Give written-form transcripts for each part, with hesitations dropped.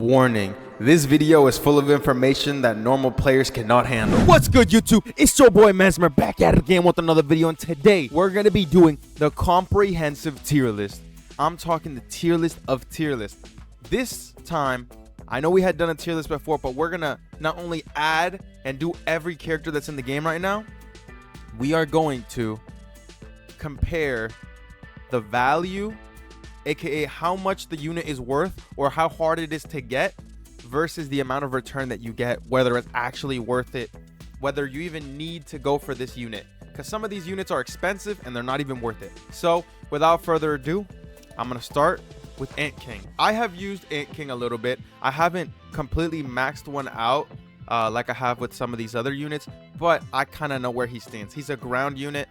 Warning, this video is full of information that normal players cannot handle. What's good, YouTube? It's your boy Mesmer back at it again with another video, and today we're going to be doing the comprehensive tier list. I'm talking the tier list of tier list. This time, I know we had done a tier list before, but we're going to not only add and do every character that's in the game right now, we are going to compare the value, aka how much the unit is worth or how hard it is to get versus the amount of return that you get, whether it's actually worth it, whether you even need to go for this unit, because some of these units are expensive and they're not even worth it. So without further ado, I'm gonna start with Ant King. I have used Ant King a little bit. I haven't completely maxed one out like I have with some of these other units, but I kind of know where he stands. He's a ground unit.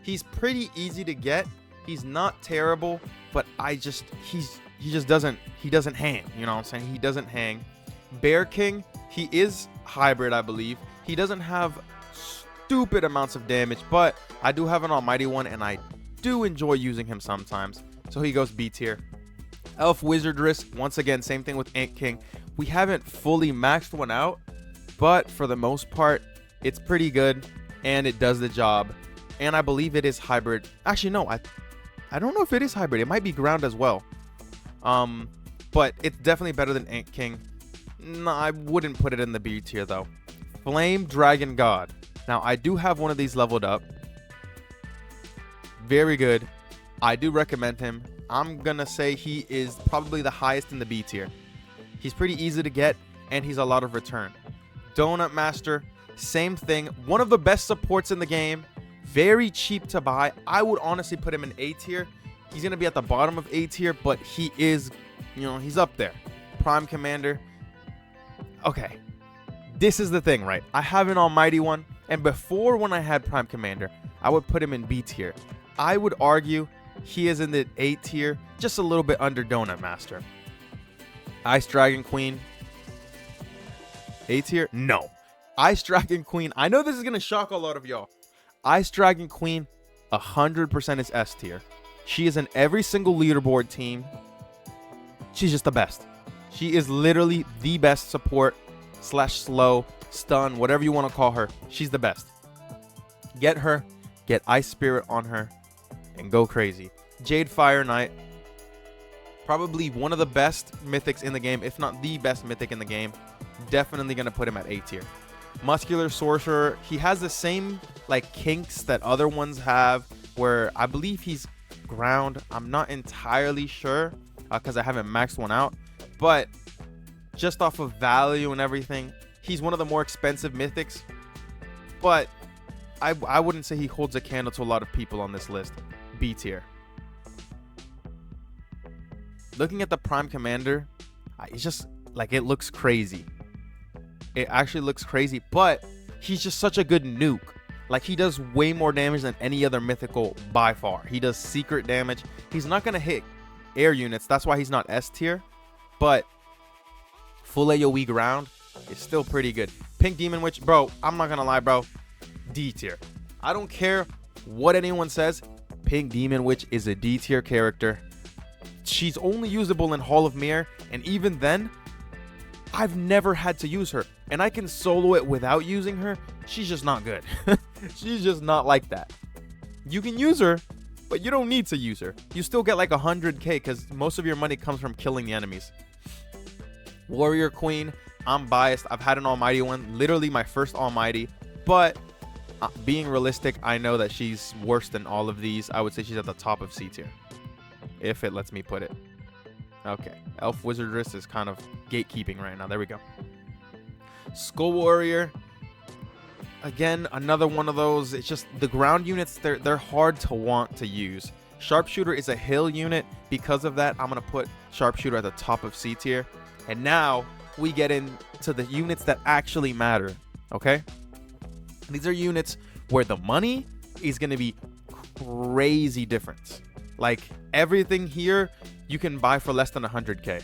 He's pretty easy to get. He's not terrible, but he doesn't hang. You know what I'm saying? He doesn't hang. Bear King, he is hybrid, I believe. He doesn't have stupid amounts of damage, but I do have an almighty one, and I do enjoy using him sometimes. So he goes B tier. Elf Wizardress, once again, same thing with Ant King. We haven't fully maxed one out, but for the most part, it's pretty good, and it does the job. And I believe it is hybrid. Actually, no, I don't know if it is hybrid. It might be ground as well. But it's definitely better than Ant King. No, I wouldn't put it in the B tier though. Flame Dragon God. Now, I do have one of these leveled up. Very good. I do recommend him. I'm gonna say he is probably the highest in the B tier. He's pretty easy to get, and he's a lot of return. Donut Master, same thing. One of the best supports in the game. Very cheap to buy. I would honestly put him in A tier. He's going to be at the bottom of A tier, but he is, he's up there. Prime Commander. Okay. This is the thing, right? I have an almighty one, and before, when I had Prime Commander, I would put him in B tier. I would argue he is in the A tier, just a little bit under Donut Master. Ice Dragon Queen. A tier? No. Ice Dragon Queen. I know this is going to shock a lot of y'all. Ice Dragon Queen, 100% is S tier. She is in every single leaderboard team. She's just the best. She is literally the best support / slow, stun, whatever you want to call her. She's the best. Get her, get Ice Spirit on her, and go crazy. Jade Fire Knight, probably one of the best mythics in the game, if not the best mythic in the game. Definitely going to put him at A tier. Muscular Sorcerer, he has the same kinks that other ones have, where I believe he's ground. I'm not entirely sure because I haven't maxed one out, but just off of value and everything, he's one of the more expensive mythics, but I wouldn't say he holds a candle to a lot of people on this list. B tier. Looking at the Prime Commander, it's just it looks crazy. It actually looks crazy, but he's just such a good nuke. He does way more damage than any other mythical by far. He does secret damage. He's not going to hit air units. That's why he's not S tier. But full AoE ground is still pretty good. Pink Demon Witch, bro, I'm not going to lie, bro. D tier. I don't care what anyone says. Pink Demon Witch is a D tier character. She's only usable in Hall of Mirror, and even then, I've never had to use her, and I can solo it without using her. She's just not good. She's just not like that. You can use her, but you don't need to use her. You still get 100k because most of your money comes from killing the enemies. Warrior Queen, I'm biased. I've had an almighty one, literally my first almighty, but being realistic, I know that she's worse than all of these. I would say she's at the top of C tier, if it lets me put it. Okay, Elf Wizardress is kind of gatekeeping right now. There we go. Skull Warrior, again, another one of those. It's just the ground units, they're hard to want to use. Sharpshooter is a hill unit. Because of that, I'm going to put Sharpshooter at the top of C tier. And now we get into the units that actually matter, okay? These are units where the money is going to be crazy difference. Everything here you can buy for less than 100k.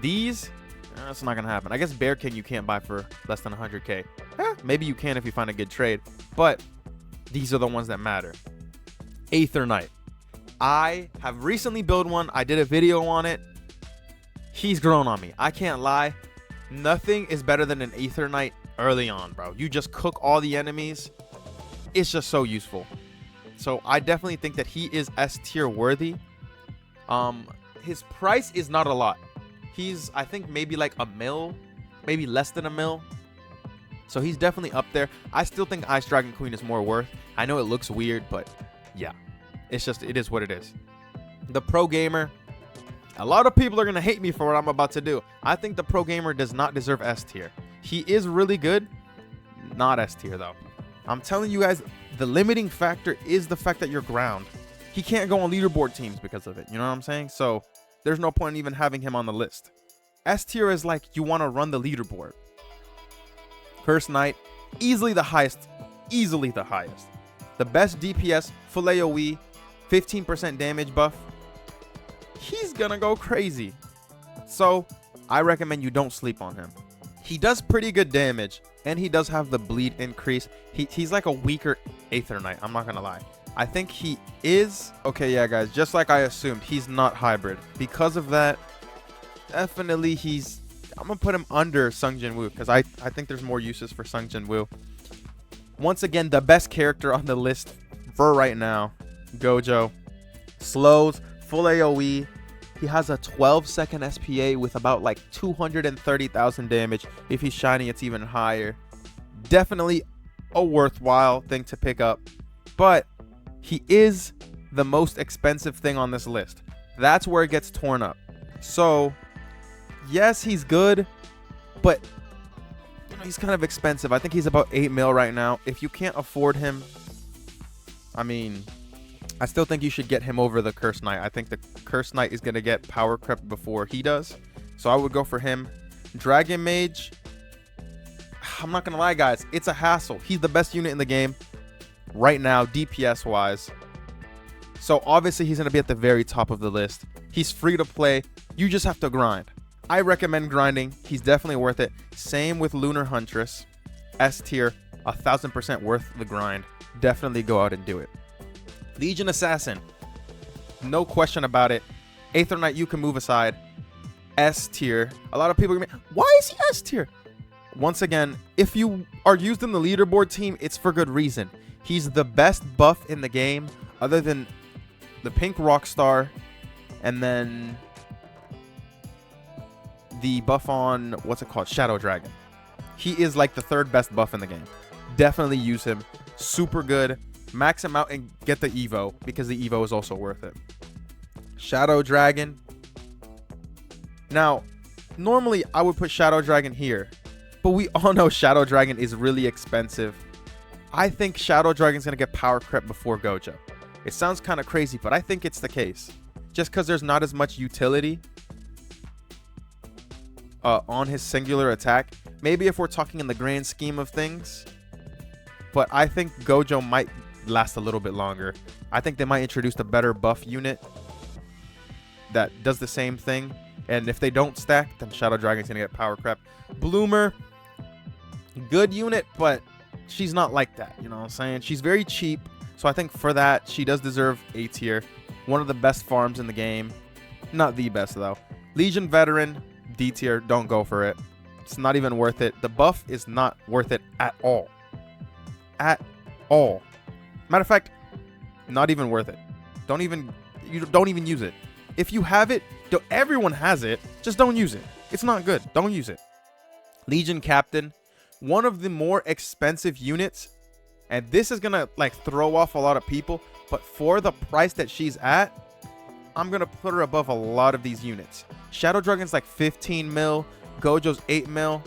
These, that's not gonna happen. I guess Bear King you can't buy for less than 100k. Maybe you can if you find a good trade, but these are the ones that matter. Aether Knight. I have recently built one. I did a video on it. He's grown on me. I can't lie. Nothing is better than an Aether Knight early on, bro. You just cook all the enemies. It's just so useful. So I definitely think that he is S tier worthy. His price is not a lot. He's, I think, maybe like a mil, maybe less than a mil. So he's definitely up there. I still think Ice Dragon Queen is more worth. I know it looks weird, but yeah, it's just, it is what it is. The Pro Gamer, a lot of people are going to hate me for what I'm about to do. I think the Pro Gamer does not deserve S tier. He is really good. Not S tier, though. I'm telling you guys, the limiting factor is the fact that you're ground. He can't go on leaderboard teams because of it. You know what I'm saying? So there's no point in even having him on the list. S tier is like you want to run the leaderboard. Curse Knight, easily the highest. Easily the highest. The best DPS, full AoE, 15% damage buff. He's gonna go crazy. So I recommend you don't sleep on him. He does pretty good damage, and he does have the bleed increase. He's like a weaker Aether Knight, I'm not gonna lie. I think he is. Okay, yeah, guys, just like I assumed, he's not hybrid. Because of that, definitely I'm gonna put him under Sung Jin Woo, because I think there's more uses for Sung Jin Woo. Once again, the best character on the list for right now, Gojo. Slows, full AoE. He has a 12-second SPA with about like 230,000 damage. If he's shiny, it's even higher. Definitely a worthwhile thing to pick up. But he is the most expensive thing on this list. That's where it gets torn up. So, yes, he's good, but you know, he's kind of expensive. I think he's about 8 mil right now. If you can't afford him, I mean, I still think you should get him over the Curse Knight. I think the Curse Knight is going to get power crept before he does. So I would go for him. Dragon Mage, I'm not going to lie, guys. It's a hassle. He's the best unit in the game right now, DPS wise. So obviously he's going to be at the very top of the list. He's free to play. You just have to grind. I recommend grinding. He's definitely worth it. Same with Lunar Huntress. S tier, 1000% worth the grind. Definitely go out and do it. Legion Assassin, no question about it. Aether Knight, you can move aside. S tier. A lot of people are gonna be, why is he S tier? Once again, if you are used in the leaderboard team, it's for good reason. He's the best buff in the game, other than the Pink Rockstar, and then the buff on, what's it called? Shadow Dragon. He is like the third best buff in the game. Definitely use him. Super good. Max him out and get the Evo, because the Evo is also worth it. Shadow Dragon. Now, normally I would put Shadow Dragon here, but we all know Shadow Dragon is really expensive. I think Shadow Dragon's going to get power crept before Gojo. It sounds kind of crazy, but I think it's the case. Just because there's not as much utility on his singular attack. Maybe if we're talking in the grand scheme of things. But I think Gojo might last a little bit longer. I think they might introduce a better buff unit that does the same thing. And if they don't stack, then Shadow Dragon's going to get power crept. Bloomer, good unit, but she's not like that. You know what I'm saying? She's very cheap. So I think for that, she does deserve A tier. One of the best farms in the game. Not the best, though. Legion Veteran, D tier. Don't go for it. It's not even worth it. The buff is not worth it at all. At all. Matter of fact, not even worth it. Don't even use it. If you have it, everyone has it. Just don't use it. It's not good. Don't use it. Legion Captain, one of the more expensive units, and this is gonna like throw off a lot of people, but for the price that she's at, I'm gonna put her above a lot of these units. Shadow Dragon's like 15 mil, Gojo's 8 mil.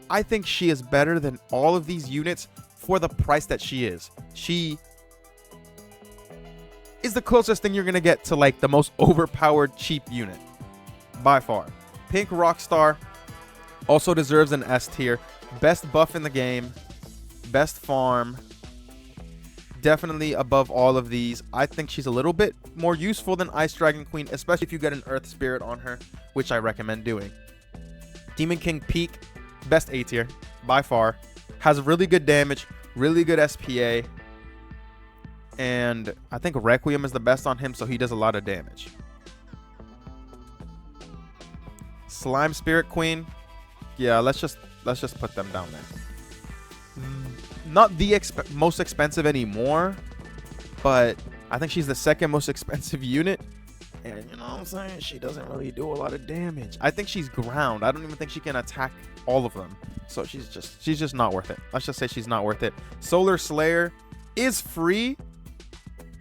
I think she is better than all of these units for the price that she is. She is the closest thing you're gonna get to like the most overpowered cheap unit by far. Pink Rockstar also deserves an S tier. Best buff in the game, best farm, definitely above all of these. I think she's a little bit more useful than Ice Dragon Queen, especially if you get an Earth Spirit on her, which I recommend doing. Demon King Peak, best A tier by far. Has really good damage, really good SPA, and I think Requiem is the best on him, so he does a lot of damage. Slime Spirit Queen. Yeah, let's just put them down there. Not the most expensive anymore, but I think she's the second most expensive unit. And you know what I'm saying? She doesn't really do a lot of damage. I think she's ground. I don't even think she can attack all of them. So she's just not worth it. Let's just say she's not worth it. Solar Slayer is free,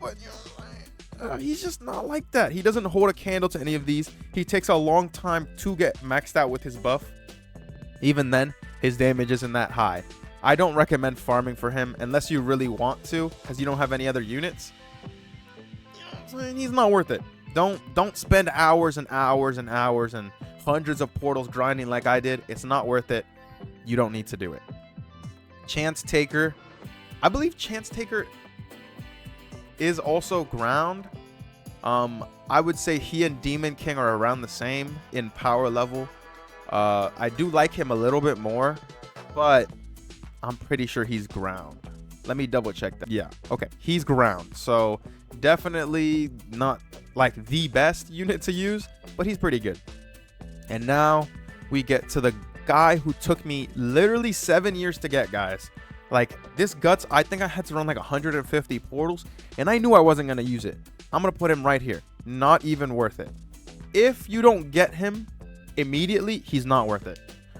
but you know, he's just not like that. He doesn't hold a candle to any of these. He takes a long time to get maxed out with his buff. Even then, his damage isn't that high. I don't recommend farming for him unless you really want to, because you don't have any other units. You know what I'm saying? He's not worth it. Don't spend hours and hours and hours and hundreds of portals grinding like I did. It's not worth it. You don't need to do it. Chance Taker. I believe Chance Taker is also ground. I would say he and Demon King are around the same in power level. I do like him a little bit more, but I'm pretty sure he's ground. Let me double check that. Yeah, okay, he's ground. So definitely not like the best unit to use, but he's pretty good. And now we get to the guy who took me literally 7 years to get, guys. Like, this Guts, I think I had to run like 150 portals, and I knew I wasn't going to use it. I'm going to put him right here. Not even worth it. If you don't get him immediately, he's not worth it.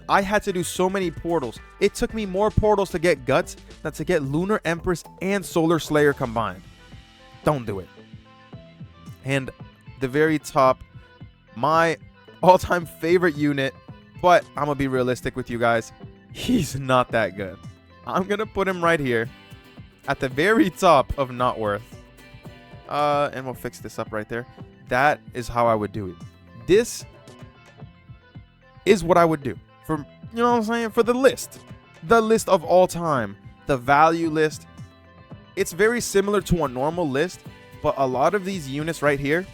I had to do so many portals. It took me more portals to get Guts than to get Lunar Empress and Solar Slayer combined. Don't do it. And the very top, my all-time favorite unit, but I'm going to be realistic with you guys. He's not that good. I'm going to put him right here at the very top of not worth. And we'll fix this up right there. That is how I would do it. This is what I would do for, you know what I'm saying, for the list of all time, the value list. It's very similar to a normal list, but a lot of these units right here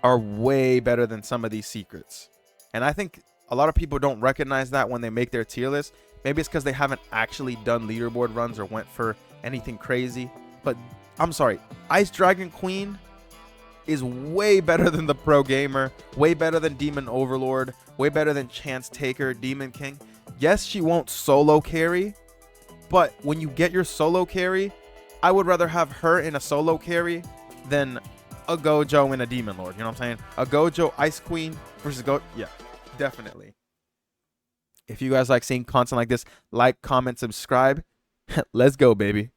are way better than some of these secrets. And I think a lot of people don't recognize that when they make their tier list. Maybe it's because they haven't actually done leaderboard runs or went for anything crazy. But I'm sorry, Ice Dragon Queen is way better than the Pro Gamer, way better than Demon Overlord, way better than Chance Taker, Demon King. Yes, she won't solo carry, but when you get your solo carry, I would rather have her in a solo carry than a Gojo and a Demon Lord. You know what I'm saying? A Gojo Ice Queen versus yeah, definitely. If you guys like seeing content like this, like, comment, subscribe. Let's go, baby.